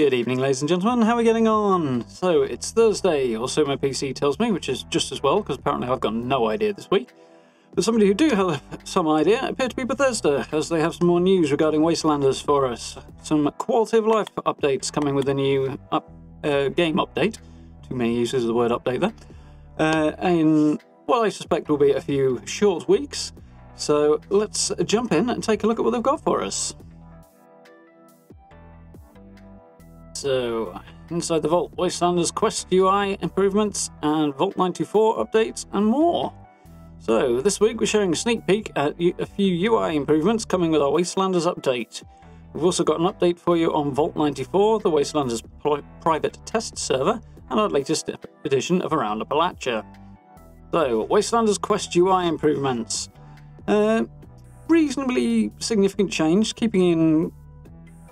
Good evening, ladies and gentlemen, how are we getting on? So, it's Thursday, or so my PC tells me, which is just as well, because apparently I've got no idea this week. But somebody who do have some idea appear to be Bethesda, as they have some more news regarding Wastelanders for us. Some quality of life updates coming with a new game update. Too many uses of the word update there. And what I suspect will be a few short weeks. So, let's jump in and take a look at what they've got for us. So, inside the Vault, Wastelanders Quest UI improvements and Vault 94 updates and more. So, this week we're showing a sneak peek at a few UI improvements coming with our Wastelanders update. We've also got an update for you on Vault 94, the Wastelanders private test server, and our latest edition of Around Appalachia. So, Wastelanders Quest UI improvements. Reasonably significant change, keeping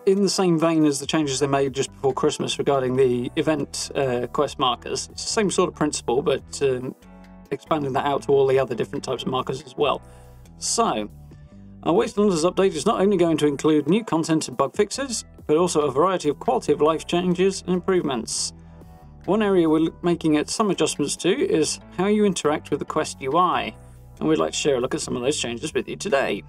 in the same vein as the changes they made just before Christmas regarding the event quest markers. It's the same sort of principle, but expanding that out to all the other different types of markers as well. So, our Wastelanders update is not only going to include new content and bug fixes, but also a variety of quality of life changes and improvements. One area we're making some adjustments to is how you interact with the Quest UI, and we'd like to share a look at some of those changes with you today.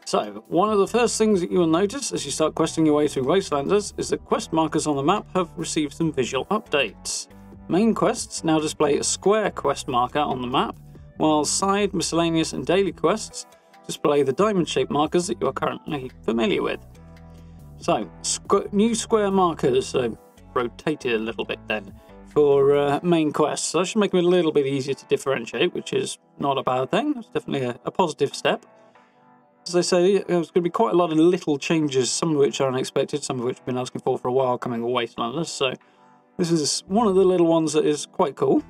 So, one of the first things that you will notice as you start questing your way through Wastelanders is that quest markers on the map have received some visual updates. Main quests now display a square quest marker on the map, while side, miscellaneous and daily quests display the diamond-shaped markers that you are currently familiar with. So, new square markers, rotated a little bit then, for main quests. So that should make them a little bit easier to differentiate, which is not a bad thing. It's definitely a positive step. As I say, there's going to be quite a lot of little changes, some of which are unexpected, some of which I've been asking for a while coming with Wastelanders, so this is one of the little ones that is quite cool.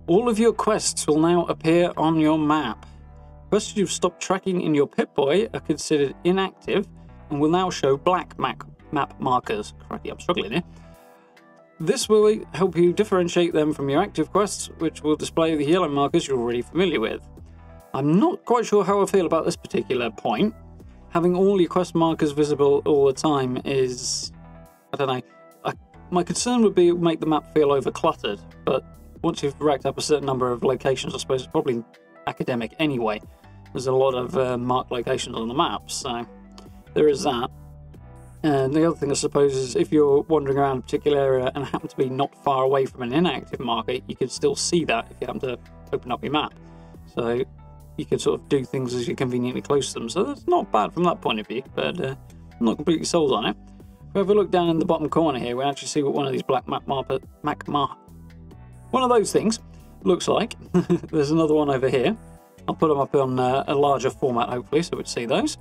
All of your quests will now appear on your map. Quests you've stopped tracking in your Pip-Boy are considered inactive and will now show black map markers. Crikey, I'm struggling here. This will help you differentiate them from your active quests, which will display the yellow markers you're already familiar with. I'm not quite sure how I feel about this particular point. Having all your quest markers visible all the time is, I don't know. My concern would be it would make the map feel overcluttered, but once you've racked up a certain number of locations, I suppose it's probably academic anyway. There's a lot of marked locations on the map, so there is that. And the other thing, I suppose, is if you're wandering around a particular area and happen to be not far away from an inactive marker, you can still see that if you happen to open up your map. So you can sort of do things as you're conveniently close to them. So that's not bad from that point of view, but I'm not completely sold on it. If we have a look down in the bottom corner here, we actually see what one of these black one of those things looks like. There's another one over here. I'll put them up on a larger format, hopefully, so we'd see those.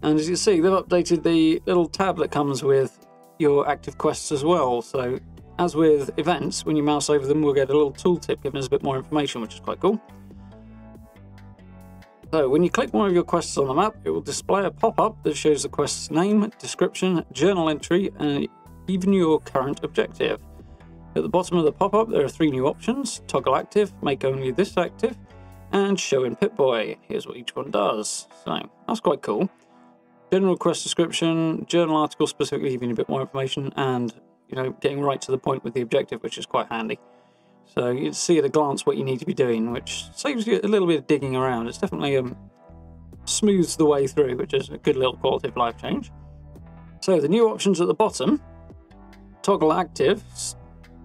And as you can see, they've updated the little tab that comes with your active quests as well. So as with events, when you mouse over them, we'll get a little tooltip giving us a bit more information, which is quite cool. So when you click one of your quests on the map, it will display a pop-up that shows the quest's name, description, journal entry, and even your current objective. At the bottom of the pop-up, there are 3 new options: toggle active, make only this active, and show in Pip-Boy. Here's what each one does. So that's quite cool. General quest description, journal article specifically giving you a bit more information, and getting right to the point with the objective, which is quite handy. So you can see at a glance what you need to be doing, which saves you a little bit of digging around. It's definitely smooths the way through, which is a good little quality of life change. So the new options at the bottom, toggle active,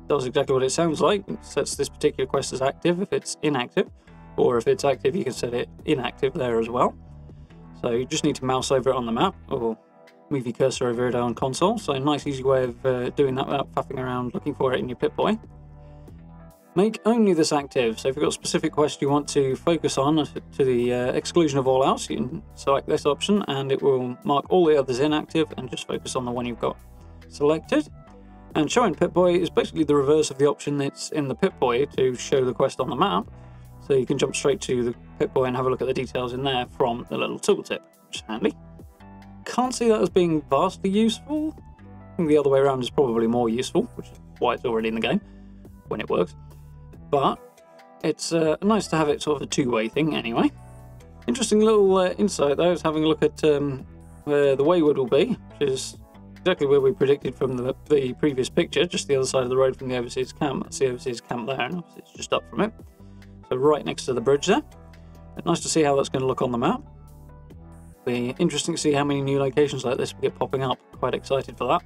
does exactly what it sounds like. It sets this particular quest as active if it's inactive, or if it's active you can set it inactive there as well. So you just need to mouse over it on the map, or move your cursor over it on console. So a nice easy way of doing that without faffing around looking for it in your Pip-Boy. Make only this active, so if you've got a specific quest you want to focus on to the exclusion of all else, you can select this option and it will mark all the others inactive and just focus on the one you've got selected. And show in Pip-Boy is basically the reverse of the option that's in the Pip-Boy to show the quest on the map, so you can jump straight to the Pip-Boy and have a look at the details in there from the little tooltip, which is handy. Can't see that as being vastly useful. I think the other way around is probably more useful, which is why it's already in the game when it works. But it's nice to have it sort of a two-way thing anyway. Interesting little insight though is having a look at where the Wayward will be, which is exactly where we predicted from the previous picture, just the other side of the road from the overseas camp. That's the overseas camp there, and obviously it's just up from it. So right next to the bridge there. But nice to see how that's going to look on the map. Be interesting to see how many new locations like this we get popping up. Quite excited for that.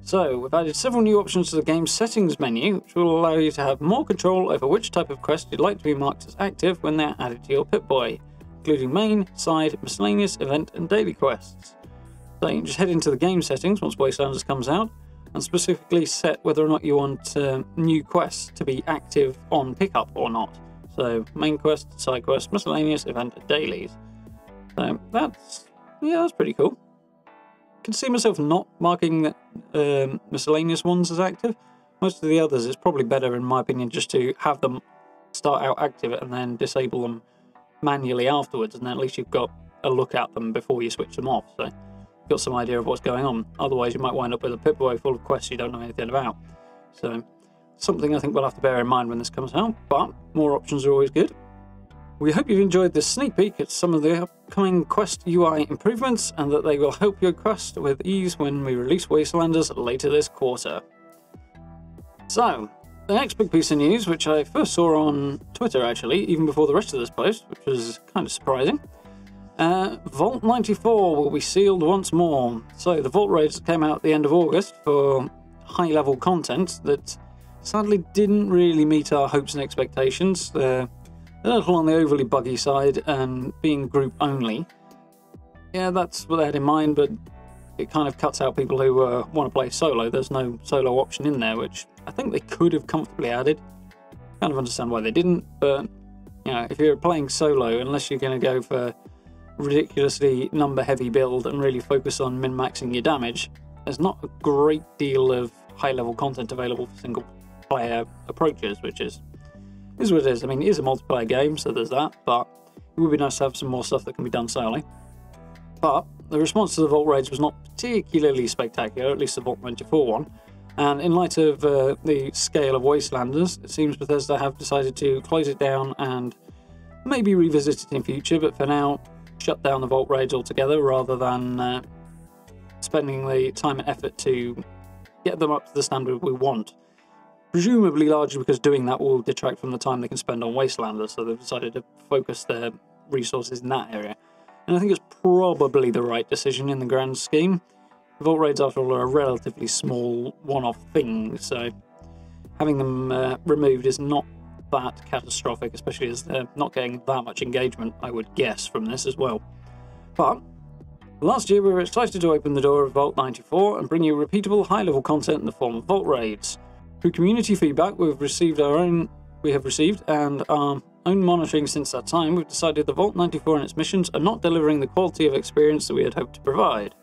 So we've added several new options to the game's settings menu, which will allow you to have more control over which type of quest you'd like to be marked as active when they're added to your Pip-Boy, including main, side, miscellaneous, event, and daily quests. So you can just head into the game settings once Wastelanders comes out, and specifically set whether or not you want new quests to be active on pickup or not. So main quest, side quest, miscellaneous, event, and dailies. So that's pretty cool. I can see myself not marking miscellaneous ones as active. Most of the others, it's probably better, in my opinion, just to have them start out active and then disable them manually afterwards, and then at least you've got a look at them before you switch them off. So you've got some idea of what's going on. Otherwise, you might wind up with a Pip-Boy full of quests you don't know anything about. So something I think we'll have to bear in mind when this comes out, but more options are always good. We hope you've enjoyed this sneak peek at some of the upcoming Quest UI improvements, and that they will help your quest with ease when we release Wastelanders later this quarter. So, the next big piece of news, which I first saw on Twitter actually, even before the rest of this post, which was kind of surprising. Vault 94 will be sealed once more. So the Vault raids came out at the end of August for high-level content that sadly didn't really meet our hopes and expectations. A little on the overly buggy side and being group only. Yeah, that's what they had in mind, but it kind of cuts out people who want to play solo. There's no solo option in there, which I think they could have comfortably added. Kind of understand why they didn't, but you know, if you're playing solo, unless you're going to go for ridiculously number-heavy build and really focus on min-maxing your damage, there's not a great deal of high-level content available for single-player approaches, which is what it is. I mean, it is a multiplayer game, so there's that, but it would be nice to have some more stuff that can be done solely. But the response to the Vault raids was not particularly spectacular, at least the Vault 94 one. And in light of the scale of Wastelanders, it seems Bethesda have decided to close it down and maybe revisit it in future, but for now, shut down the Vault raids altogether rather than spending the time and effort to get them up to the standard we want. Presumably largely because doing that will detract from the time they can spend on Wastelanders, so they've decided to focus their resources in that area. And I think it's probably the right decision in the grand scheme. Vault raids, after all, are a relatively small one-off thing, so having them removed is not that catastrophic, especially as they're not getting that much engagement, I would guess, from this as well. But last year we were excited to open the door of Vault 94 and bring you repeatable high-level content in the form of Vault raids. Through community feedback we have received and our own monitoring since that time, we've decided the Vault 94 and its missions are not delivering the quality of experience that we had hoped to provide.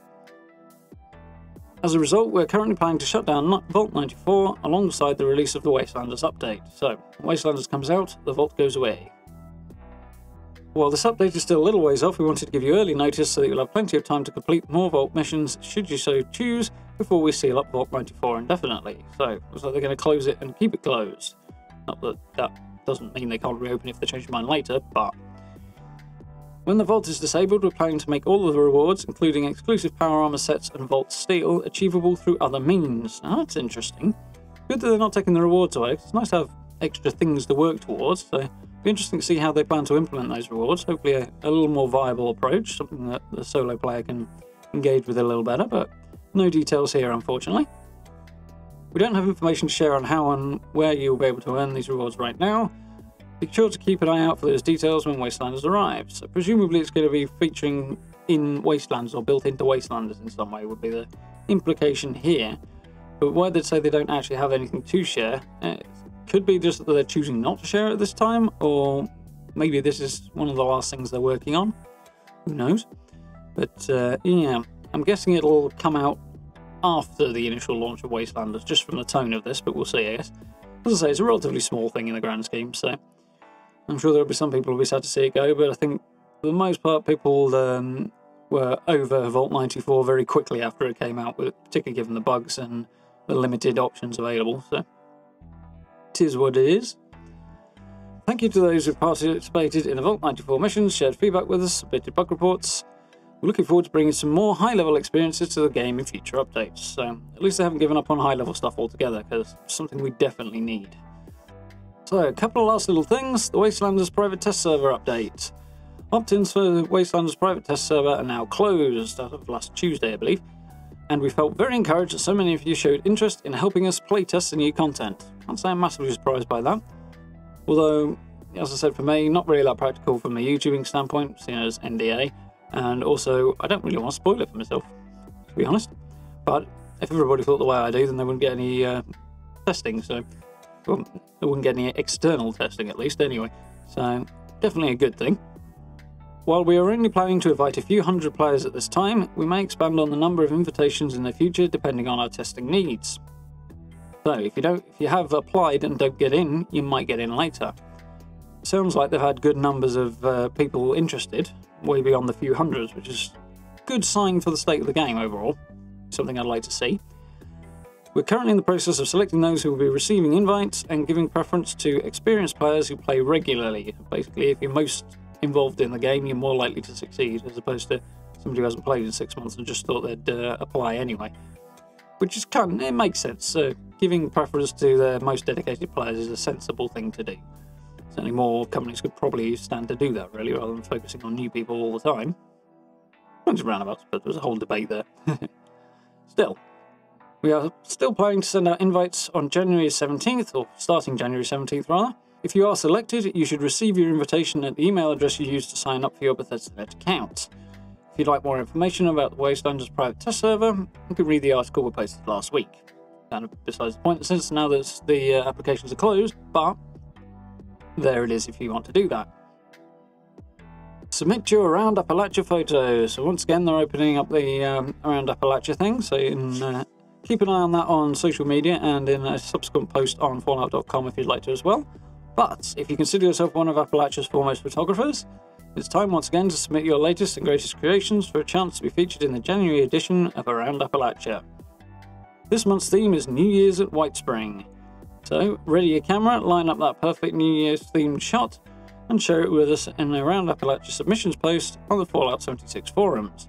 As a result, we're currently planning to shut down Vault 94 alongside the release of the Wastelanders update. So, when Wastelanders comes out, the Vault goes away. While this update is still a little ways off, we wanted to give you early notice so that you'll have plenty of time to complete more Vault missions, should you so choose, before we seal up Vault 94 indefinitely. So, it looks like they're going to close it and keep it closed. Not that that doesn't mean they can't reopen if they change their mind later, but when the Vault is disabled, we're planning to make all of the rewards, including exclusive power armor sets and Vault Steel, achievable through other means. Now, that's interesting. Good that they're not taking the rewards away. It's nice to have extra things to work towards, so it'll be interesting to see how they plan to implement those rewards. Hopefully a little more viable approach, something that the solo player can engage with a little better, but no details here, unfortunately. We don't have information to share on how and where you'll be able to earn these rewards right now. Be sure to keep an eye out for those details when Wastelanders arrives. So presumably it's going to be featuring in Wastelanders or built into Wastelanders in some way would be the implication here. But why they'd say they don't actually have anything to share, it could be just that they're choosing not to share at this time, or maybe this is one of the last things they're working on. Who knows? But yeah, I'm guessing it'll come out after the initial launch of Wastelanders, just from the tone of this, but we'll see, I guess. As I say, it's a relatively small thing in the grand scheme, so I'm sure there'll be some people who'll be sad to see it go, but I think for the most part people were over Vault 94 very quickly after it came out, particularly given the bugs and the limited options available, so it is what it is. Thank you to those who participated in the Vault 94 missions, shared feedback with us, submitted bug reports, We're looking forward to bringing some more high-level experiences to the game in future updates, so at least they haven't given up on high-level stuff altogether, because it's something we definitely need. So, a couple of last little things. The Wastelanders private test server update. Opt-ins for the Wastelanders private test server are now closed, as of last Tuesday, I believe, and we felt very encouraged that so many of you showed interest in helping us playtest the new content. Can't say I'm massively surprised by that. Although, as I said, for me, not really that practical from a YouTubing standpoint, seeing as NDA, and also, I don't really want to spoil it for myself, to be honest. But if everybody thought the way I do, then they wouldn't get any testing, so... Well, they wouldn't get any external testing, at least, anyway. So, definitely a good thing. While we are only planning to invite a few hundred players at this time, we may expand on the number of invitations in the future depending on our testing needs. So, if you have applied and don't get in, you might get in later. Sounds like they've had good numbers of people interested, way beyond the few hundreds, which is a good sign for the state of the game overall. Something I'd like to see. We're currently in the process of selecting those who will be receiving invites and giving preference to experienced players who play regularly. Basically, if you're most involved in the game, you're more likely to succeed, as opposed to somebody who hasn't played in 6 months and just thought they'd apply anyway. Which is it makes sense. Giving preference to the most dedicated players is a sensible thing to do. Certainly more companies could probably stand to do that, really, rather than focusing on new people all the time. Bunch of roundabouts, but there's a whole debate there. Still. We are still planning to send out invites on January 17th, or starting January 17th rather. If you are selected, you should receive your invitation at the email address you used to sign up for your Bethesda account. If you'd like more information about the Wastelanders private test server, you can read the article we posted last week. Kind of besides the point, since now that the applications are closed, but there it is if you want to do that. Submit your Around Appalachia photos. So once again, they're opening up the Around Appalachia thing, so you can keep an eye on that on social media and in a subsequent post on Fallout.com if you'd like to as well. But if you consider yourself one of Appalachia's foremost photographers, it's time once again to submit your latest and greatest creations for a chance to be featured in the January edition of Around Appalachia. This month's theme is New Year's at White Spring. So, ready your camera, line up that perfect New Year's themed shot, and share it with us in the Around Appalachia submissions post on the Fallout 76 forums.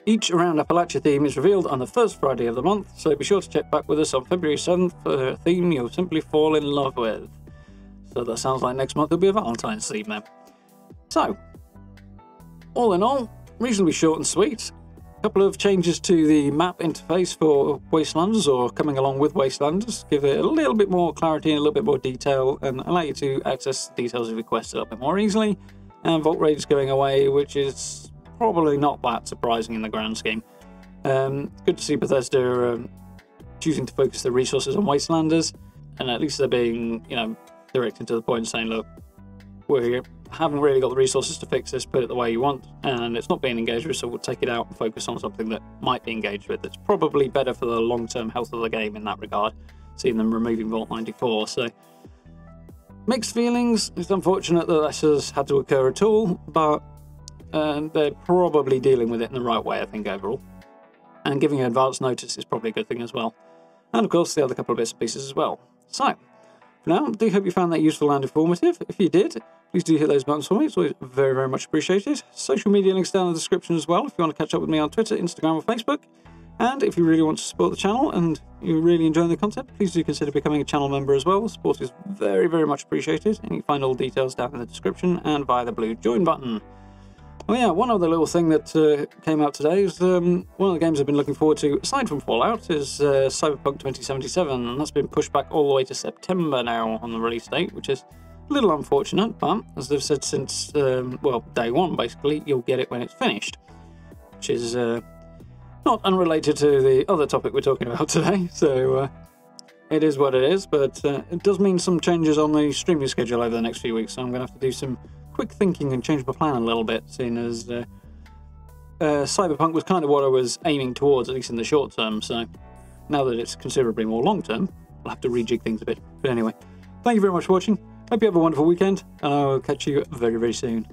Each Around Appalachia theme is revealed on the first Friday of the month, so be sure to check back with us on February 7th for a theme you'll simply fall in love with. So that sounds like next month will be a Valentine's theme then. So, all in all, reasonably short and sweet. A couple of changes to the map interface for Wastelanders, or coming along with Wastelanders, give it a little bit more clarity and a little bit more detail, and allow you to access the details of your quests a little bit more easily. And Vault Raid is going away, which is probably not that surprising in the grand scheme. Good to see Bethesda choosing to focus their resources on Wastelanders, and at least they're being, direct and to the point, saying, look, we haven't really got the resources to fix this, put it the way you want, and it's not being engaged with, so we'll take it out and focus on something that might be engaged with. It's probably better for the long-term health of the game in that regard, seeing them removing Vault 94, so mixed feelings. It's unfortunate that this has had to occur at all, but they're probably dealing with it in the right way, I think, overall. And giving advance notice is probably a good thing as well. And of course, the other couple of bits and pieces as well. So, for now, I do hope you found that useful and informative. If you did, please do hit those buttons for me. It's always very, very much appreciated. Social media links down in the description as well if you want to catch up with me on Twitter, Instagram, or Facebook. And if you really want to support the channel and you're really enjoying the content, please do consider becoming a channel member as well. The support is very, very much appreciated. And you can find all the details down in the description and via the blue join button. Oh yeah, one other little thing that came out today is one of the games I've been looking forward to, aside from Fallout, is Cyberpunk 2077, and that's been pushed back all the way to September now on the release date, which is a little unfortunate, but as they've said since, day one, basically, you'll get it when it's finished, which is not unrelated to the other topic we're talking about today, so it is what it is, but it does mean some changes on the streaming schedule over the next few weeks, so I'm going to have to do some quick thinking and change my plan a little bit, seeing as Cyberpunk was kind of what I was aiming towards, at least in the short term, so now that it's considerably more long term, I'll have to rejig things a bit. But anyway, thank you very much for watching, hope you have a wonderful weekend, and I'll catch you very, very soon.